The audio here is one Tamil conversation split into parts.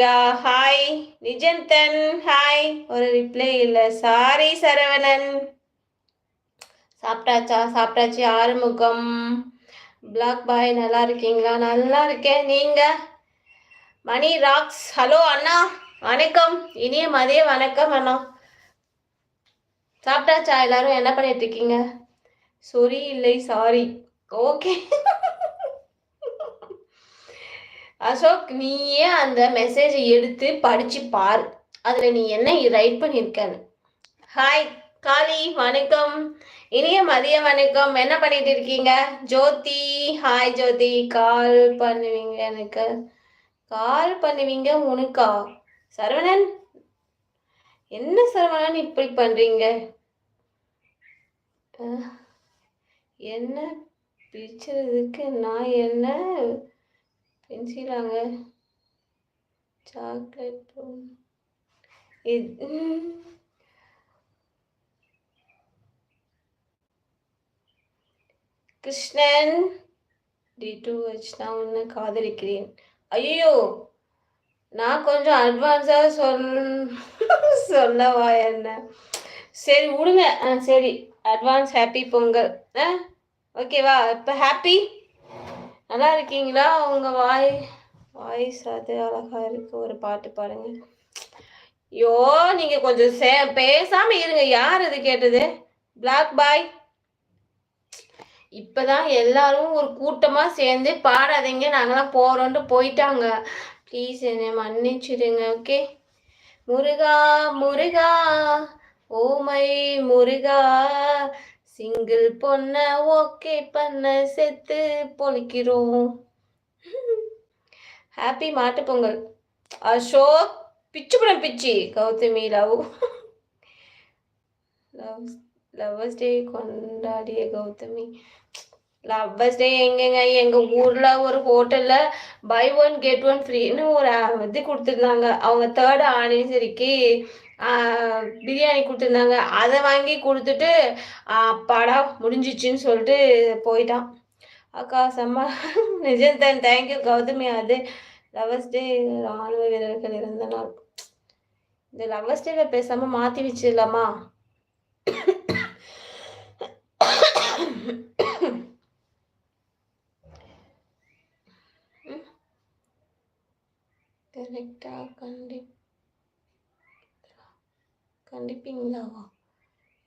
Hi Nijanthan, hi. ஒரு ரிப்ளை இல்லை. சாரி சரவணன். சாப்பிட்டாச்சு. ஆறுமுகம், பிளாக் பாய், நல்லா இருக்கீங்களா? நல்லா இருக்கேன். நீங்க? மணி ராக்ஸ், ஹலோ அண்ணா, வணக்கம். இனிய மதிய வணக்கம் அண்ணா. சாப்பிட்டாச்சா? எல்லாரும் என்ன பண்ணிட்டு இருக்கீங்க? சொரி இல்லை, சாரி. ஓகே. அசோக், நீயே அந்த மெசேஜை எடுத்து படிச்சு பாரு, அதுல நீ என்ன ரைட் பண்ணிருக்கன்னு. ஹாய் காளி, வணக்கம். இனிய மதிய வணக்கம். என்ன பண்ணிட்டு இருக்கீங்க? ஜோதி, ஹாய் ஜோதி. கால் பண்ணுவீங்க எனக்கு? கால் பண்ணுவீங்க உனக்கா? சரவணன், என்ன சரவணன் இப்படி பண்றீங்க? என்ன பிடிச்சதுக்கு நான் என்ன பென்சிலாங்க? சாக்லேட் கிருஷ்ணன் D2H, நான் உன்னை காதலிக்கிறேன். ஐயோ, நான் கொஞ்சம் அட்வான்ஸாக சொல்லவா என்ன? சரி விடுங்க. சரி, அட்வான்ஸ் ஹாப்பி பொங்கல். ஓகேவா? இப்போ ஹாப்பி, நல்லா இருக்கீங்களா? உங்கள் வாய்ஸ் அது அழகா இருக்கு. ஒரு பாட்டு பாருங்க. ஐயோ, நீங்கள் கொஞ்சம் பேசாமல் இருங்க. யார் இது கேட்டது? பிளாக் பாய், இப்பதான் எல்லாரும் ஒரு கூட்டமா சேர்ந்து பாடாதீங்க, நாங்களாம் போறோம்னு போயிட்டாங்க. ப்ளீஸ் என்னை மன்னிச்சிடுங்க. ஓகே? முருகா முருகா, ஓமை முருகா, சிங்கிள் பொண்ண ஓகே பண்ண செத்து பொழிக்கிறோம். ஹாப்பி மாட்டு பொங்கல். அசோக், பிச்சுப்படம் பிச்சு. கௌதமி, லவ்வர்ஸ் டே கொண்டாடிய கௌதமி. லவ்வர்ஸ் டே எங்கங்க? எங்கள் ஊரில் ஒரு ஹோட்டலில் பை ஒன் கெட் ஒன் ஃப்ரீன்னு ஒரு இது கொடுத்துருந்தாங்க. அவங்க 3rd ஆனிவர்சரிக்கு பிரியாணி கொடுத்துருந்தாங்க. அதை வாங்கி கொடுத்துட்டு படம் முடிஞ்சிச்சின்னு சொல்லிட்டு போயிட்டான். அக்கா செம்ம. நிஜந்தன், தேங்க்யூ கௌதமி. அது லவ்வர்ஸ் டே ராணுவ வீரர்கள் இருந்த நாள். இந்த லவ்வர்ஸ் டேவை பேசாமல் மாற்றி வச்சிடலாமா? கரெக்டா? கண்டிப்பீங்களாவா?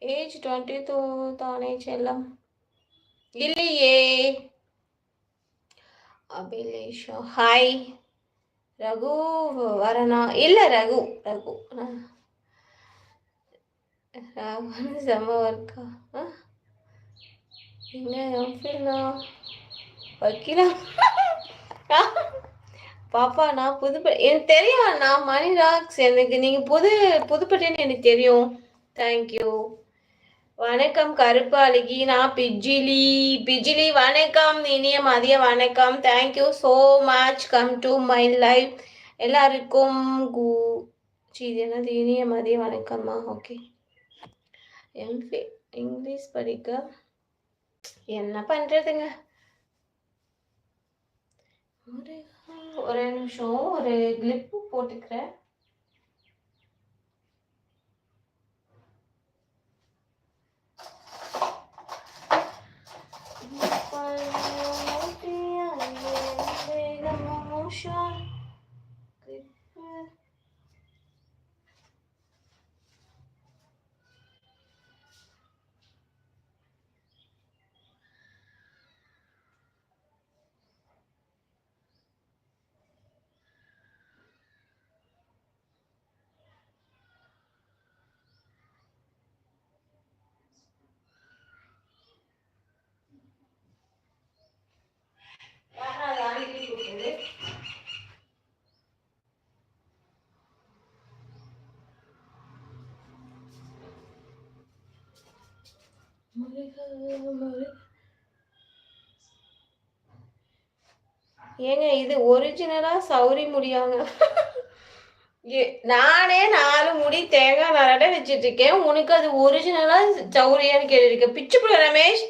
ஏஜ் 22 தானே செல்லம்? இல்லையே. அபிலேஷா, ஹாய். ரகு வரனா? இல்லை, ரகு ராவன் செம்ம ஒர்க்கா? என்ன வைக்கலாம்? பாப்பா, நான் எனக்கு தெரியும். நான் மணி ராக்ஸ், எனக்கு நீங்கள் புதுப்பட்டின்னு எனக்கு தெரியும். தேங்க்யூ. வணக்கம் கருப்பு அழகி. நான் பிஜிலி வணக்கம். இனிய மதிய வணக்கம். Thank you so much. Come to my live. எல்லாருக்கும் என்னது இனிய மதிய வணக்கம்மா. ஓகே. எம்பி இங்கிலீஷ் படிக்க என்ன பண்ணுறதுங்க? ஒரு நிமிஷம், ஒரு கிளிப்பு போட்டுக்கிறேன். ஏங்க, இது ஒரிஜினலா சௌரி முடியாங்க? நானே 4 முடி தேங்காய் நரட வச்சிட்டு இருக்கேன். உனக்கு அது ஒரிஜினலா சௌரியான்னு கேட்டிருக்கேன். பிச்சு போட ரமேஷ்.